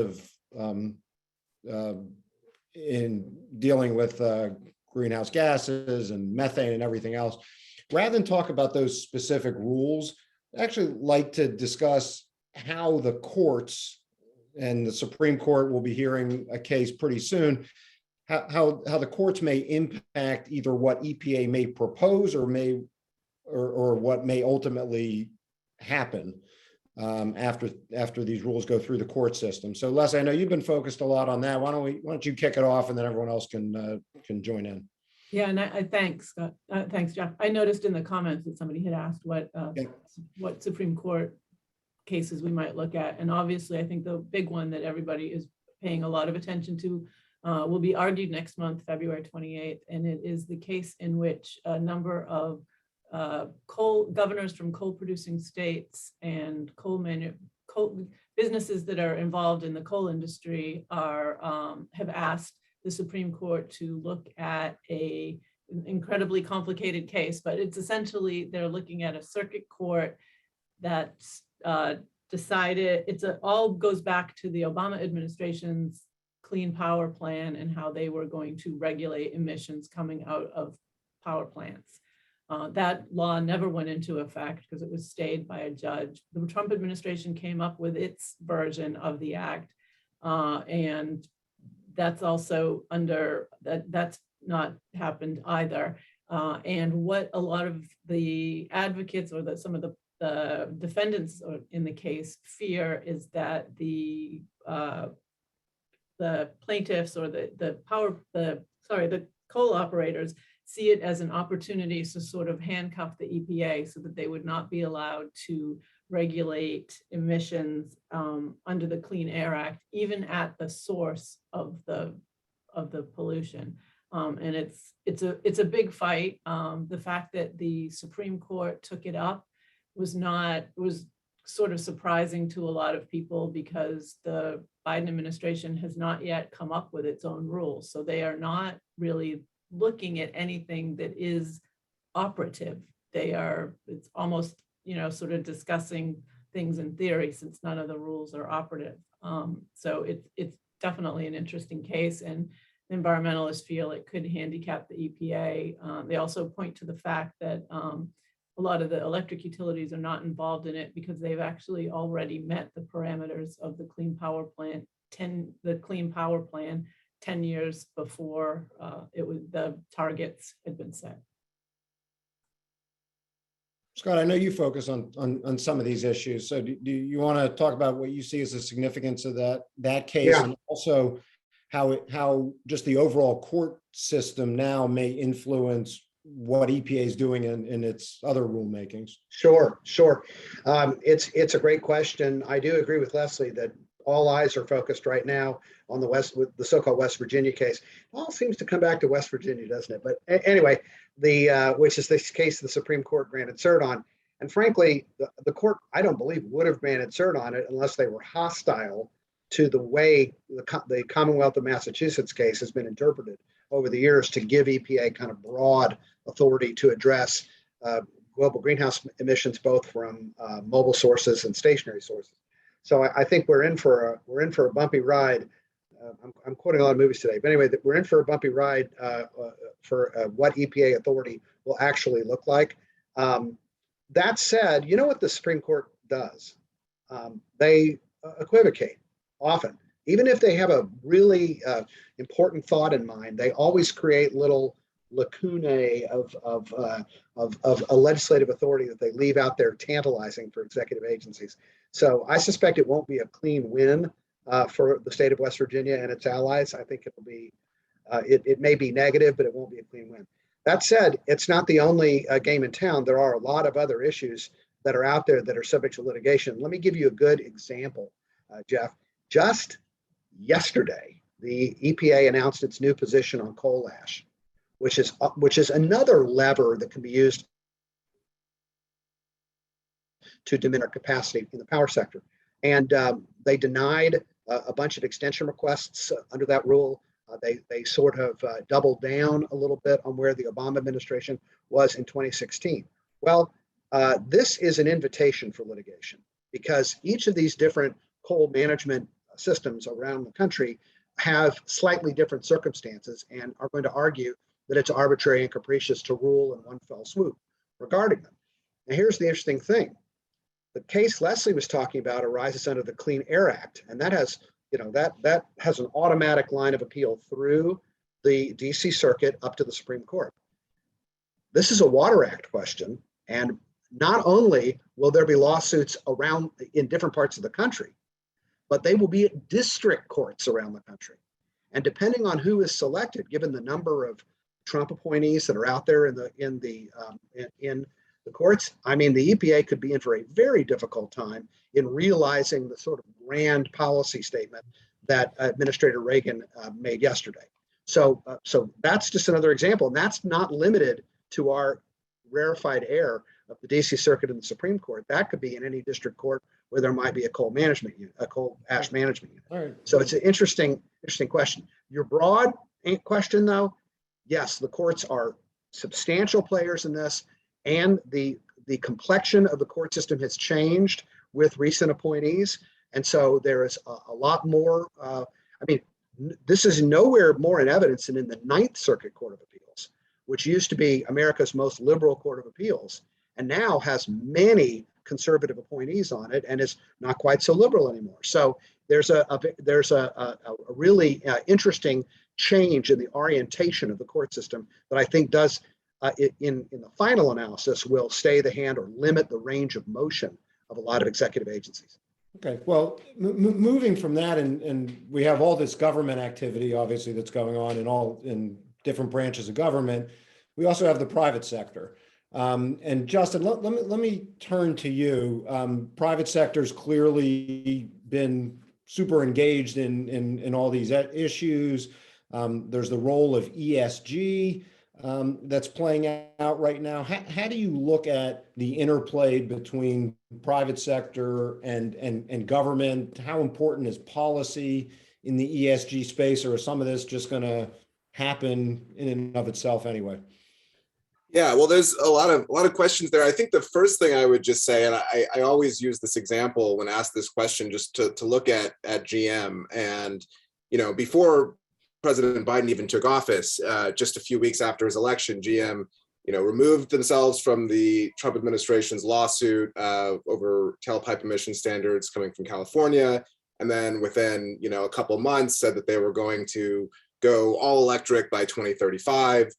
in dealing with greenhouse gases and methane and everything else. Rather than talk about those specific rules, I'd actually like to discuss how the courts, and the Supreme Court will be hearing a case pretty soon, how the courts may impact either what EPA may propose or what may ultimately happen after these rules go through the court system. So Lesley, I know you've been focused a lot on that. Why don't you kick it off and then everyone else can join in. Yeah, and I thanks Scott. Thanks, Jeff. I noticed in the comments that somebody had asked what Supreme Court cases we might look at, and obviously I think the big one that everybody is paying a lot of attention to will be argued next month, February 28th, and it is the case in which a number of coal governors from coal-producing states and coal businesses that are involved in the coal industry have asked the Supreme Court to look at an incredibly complicated case, but it's essentially they're looking at a circuit court that's decided. All goes back to the Obama administration's Clean Power Plan and how they were going to regulate emissions coming out of power plants. That law never went into effect because it was stayed by a judge. The Trump administration came up with its version of the act, and that's also that's not happened either. And what a lot of the advocates or some of the defendants in the case fear is that the plaintiffs or the coal operators see it as an opportunity to sort of handcuff the EPA so that they would not be allowed to regulate emissions under the Clean Air Act, even at the source of the pollution. And it's a big fight. The fact that the Supreme Court took it up was sort of surprising to a lot of people because the Biden administration has not yet come up with its own rules. So they are not really looking at anything that is operative. It's almost, sort of discussing things in theory since none of the rules are operative. So it's definitely an interesting case, and environmentalists feel it could handicap the EPA. They also point to the fact that a lot of the electric utilities are not involved in it because they've actually already met the parameters of the Clean Power Plan 10 years before the targets had been set. Scott, I know you focus on some of these issues. So do you want to talk about what you see as the significance of that case, Yeah. and also how just the overall court system now may influence what EPA is doing in its other rulemakings? Sure. It's a great question. I do agree with Lesley that all eyes are focused right now on the so-called West Virginia case. It all seems to come back to West Virginia, doesn't it? But anyway, which is this case the Supreme Court granted cert on. And frankly, the court, I don't believe, would have granted cert on it unless they were hostile to the way the Commonwealth of Massachusetts case has been interpreted over the years to give EPA kind of broad authority to address global greenhouse emissions, both from mobile sources and stationary sources. So I think we're in for a bumpy ride. I'm quoting a lot of movies today, but anyway, we're in for a bumpy ride for what EPA authority will actually look like. That said, you know what the Supreme Court does? They equivocate often. Even if they have a really important thought in mind, they always create little lacunae of a legislative authority that they leave out there, tantalizing for executive agencies. So I suspect it won't be a clean win for the state of West Virginia and its allies. I think it'll be, it may be negative, but it won't be a clean win. That said, it's not the only game in town. There are a lot of other issues that are out there that are subject to litigation. Let me give you a good example, Jeff. Just yesterday, the EPA announced its new position on coal ash, which is another lever that can be used to diminish our capacity in the power sector. And they denied a bunch of extension requests under that rule. They sort of doubled down a little bit on where the Obama administration was in 2016. Well, this is an invitation for litigation because each of these different coal management systems around the country have slightly different circumstances and are going to argue that it's arbitrary and capricious to rule in one fell swoop regarding them. Now, here's the interesting thing. The case Lesley was talking about arises under the Clean Air Act, and that has, that has an automatic line of appeal through the DC Circuit up to the Supreme Court. This is a Water Act question, and not only will there be lawsuits around in different parts of the country, but they will be at district courts around the country. And depending on who is selected, given the number of Trump appointees that are out there in the courts, I mean, the EPA could be in for a very difficult time in realizing the sort of grand policy statement that Administrator Reagan made yesterday. So that's just another example, and that's not limited to our rarefied air of the DC Circuit and the Supreme Court. That could be in any district court where there might be a coal management unit, a coal ash management unit. All right. So it's an interesting question. Your broad question, though, yes, the courts are substantial players in this, and the complexion of the court system has changed with recent appointees, and so there is a lot more. This is nowhere more in evidence than in the Ninth Circuit Court of Appeals, which used to be America's most liberal court of appeals, and now has many conservative appointees on it, and is not quite so liberal anymore. So there's a really interesting change in the orientation of the court system that I think does, in the final analysis, will stay the hand or limit the range of motion of a lot of executive agencies. Okay, well, moving from that, and we have all this government activity, obviously, that's going on in different branches of government. We also have the private sector. And Justin, let me turn to you. Private sector's clearly been super engaged in all these issues. There's the role of ESG that's playing out right now. How do you look at the interplay between private sector and government? How important is policy in the ESG space, or is some of this just going to happen in and of itself anyway? Yeah, well, there's a lot of questions there. I think the first thing I would just say, and I always use this example when asked this question, just to look at GM. And, before President Biden even took office, just a few weeks after his election, GM, removed themselves from the Trump administration's lawsuit over tailpipe emission standards coming from California. And then within, a couple months said that they were going to go all electric by 2035.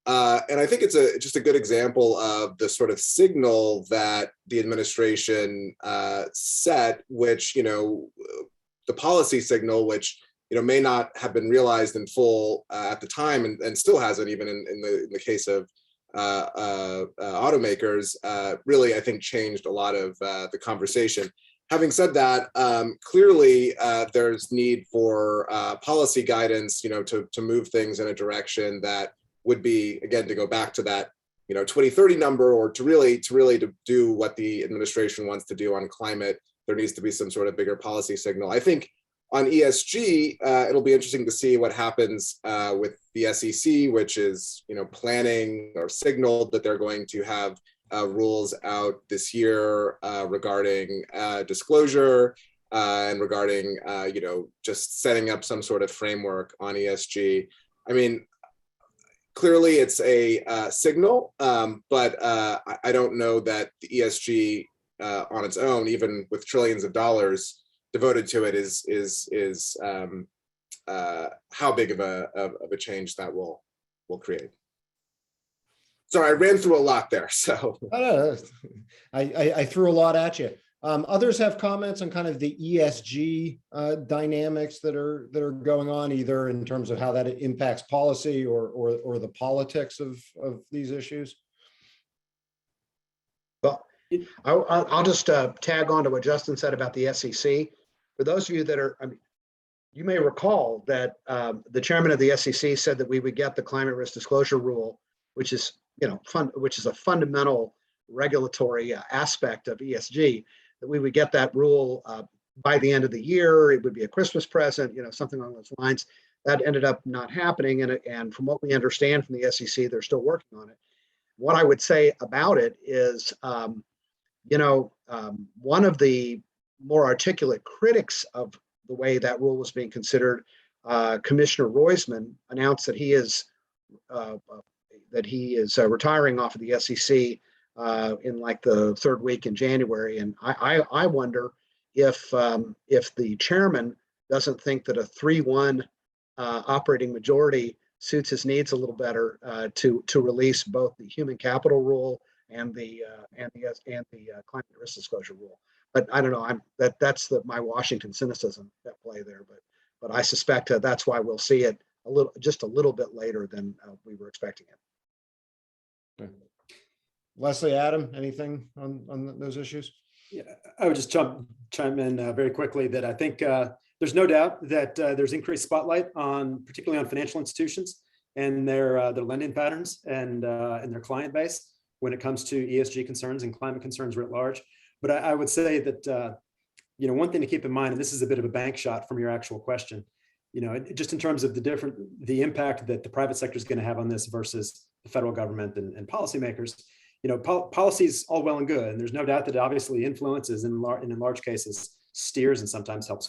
And I think it's just a good example of the sort of signal that the administration set, which, the policy signal, which, may not have been realized in full at the time, and still hasn't, even in the case of automakers, really, I think, changed a lot of the conversation. Having said that, clearly there's need for policy guidance, to move things in a direction that would be, again, to go back to that, 2030 number, or to really do what the administration wants to do on climate. There needs to be some sort of bigger policy signal. I think on ESG, it'll be interesting to see what happens with the SEC, which is, planning or signaled that they're going to have rules out this year regarding disclosure and regarding, just setting up some sort of framework on ESG. I mean, clearly it's a signal, but I don't know that the ESG on its own, even with trillions of dollars devoted to it, is how big of a change that will create. Sorry, I ran through a lot there. So I threw a lot at you. Others have comments on kind of the ESG dynamics that are going on, either in terms of how that impacts policy or the politics of these issues. Well, I'll just tag on to what Justin said about the SEC. For those of you that you may recall that the chairman of the SEC said that we would get the climate risk disclosure rule, which is which is a fundamental regulatory aspect of ESG, that we would get that rule by the end of the year. It would be a Christmas present, something along those lines. That ended up not happening, and from what we understand from the SEC, they're still working on it. What I would say about it is, one of the more articulate critics of the way that rule was being considered, Commissioner Roisman, announced that he is retiring off of the SEC in like the third week in January, and I wonder if the chairman doesn't think that a 3-1 operating majority suits his needs a little better to release both the human capital rule and the climate risk disclosure rule. But I don't know. That's my Washington cynicism at play there. But I suspect that's why we'll see it just a little bit later than we were expecting it. Okay. Lesley, Adam, anything on those issues? Yeah, I would just chime in very quickly that I think There's no doubt that there's increased spotlight on, particularly on financial institutions and their lending patterns and their client base when it comes to ESG concerns and climate concerns writ large. But I would say that one thing to keep in mind, and this is a bit of a bank shot from your actual question, just in terms of the impact that the private sector is going to have on this versus the federal government and policymakers. Policy is all well and good, and there's no doubt that it obviously influences and in large cases steers and sometimes helps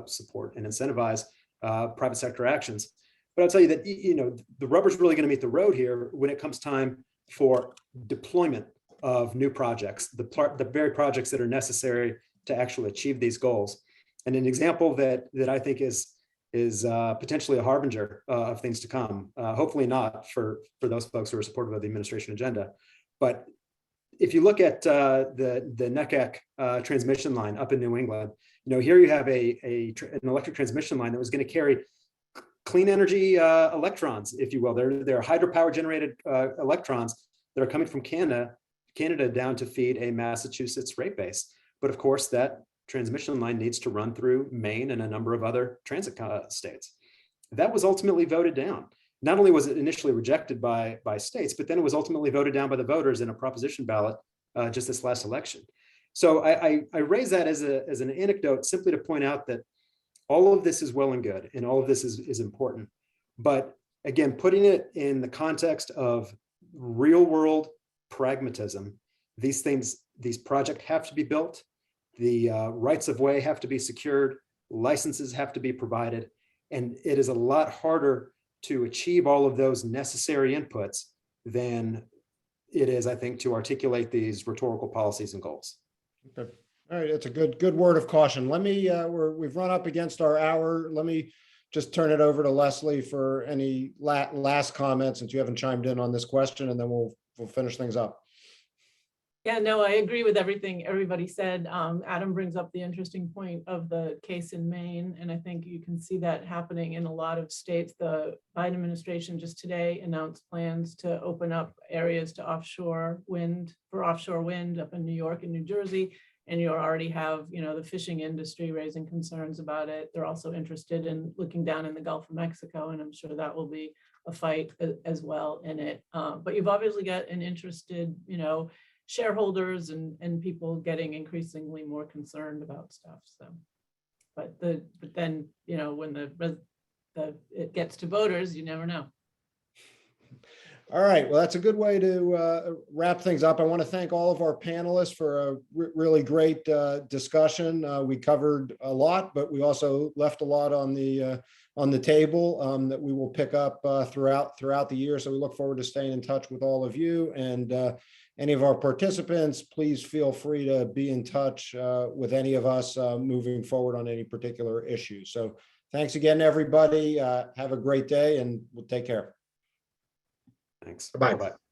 support and incentivize private sector actions. But I'll tell you that the rubber's really going to meet the road here when it comes time for deployment of new projects, the very projects that are necessary to actually achieve these goals. And an example that I think is potentially a harbinger of things to come. Hopefully not for those folks who are supportive of the administration agenda. But if you look at the NECEC transmission line up in New England, here you have an electric transmission line that was going to carry clean energy electrons, if you will. They're hydropower generated electrons that are coming from Canada down to feed a Massachusetts rate base. But of course, that transmission line needs to run through Maine and a number of other transit states. That was ultimately voted down. Not only was it initially rejected by states, but then it was ultimately voted down by the voters in a proposition ballot just this last election. So I raise that as an anecdote simply to point out that all of this is well and good, and all of this is important. But again, putting it in the context of real world pragmatism, these projects have to be built, the rights of way have to be secured, licenses have to be provided, and it is a lot harder to achieve all of those necessary inputs than it is, I think, to articulate these rhetorical policies and goals. Okay. All right, it's a good word of caution. Let me, we've run up against our hour. Let me just turn it over to Lesley for any last comments, since you haven't chimed in on this question, and then we'll finish things up. Yeah, no, I agree with everything everybody said. Adam brings up the interesting point of the case in Maine, and I think you can see that happening in a lot of states. The Biden administration just today announced plans to open up areas to offshore wind up in New York and New Jersey. And you already have, the fishing industry raising concerns about it. They're also interested in looking down in the Gulf of Mexico, and I'm sure that will be a fight as well in it. But you've obviously got an interested, shareholders and people getting increasingly more concerned about stuff. So, but then, when it gets to voters, you never know. All right, well, that's a good way to wrap things up. I want to thank all of our panelists for a really great discussion. We covered a lot, but we also left a lot on the table that we will pick up throughout the year. So we look forward to staying in touch with all of you, and any of our participants, please feel free to be in touch with any of us moving forward on any particular issue. So thanks again, everybody. Have a great day, and we'll take care. Thanks. Bye-bye. Bye-bye.